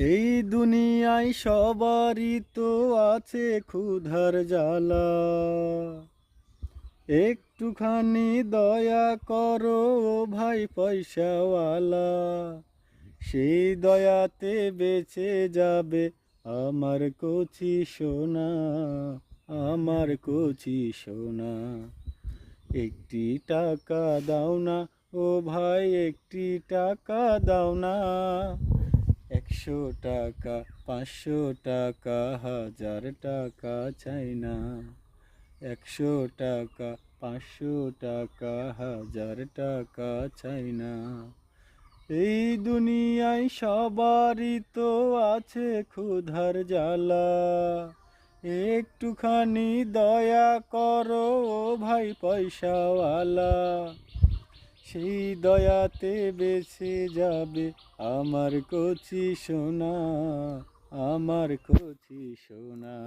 এই দুনিয়ায় সবারই তো আছে ক্ষুধার জ্বালা। একটুখানি দয়া করো ও ভাই পয়সাওয়ালা, সেই দয়াতে বেঁচে যাবে আমার কচি সোনা, আমার কচি সোনা। একটি টাকা দাও না ও ভাই, একটি টাকা দাও না। 100 টাকা, 500 টাকা, 1000 টাকা চাই না। 100 টাকা, 500 টাকা, 1000 টাকা চাই না। এই দুনিয়ায় সবারই তো আছে ক্ষুধার জ্বালা। একটুখানি দয়া করো ও ভাই পয়সাওয়ালা, সেই দয়াতে বেঁচে যাবে আমার কচি সোনা, আমার কচি সোনা।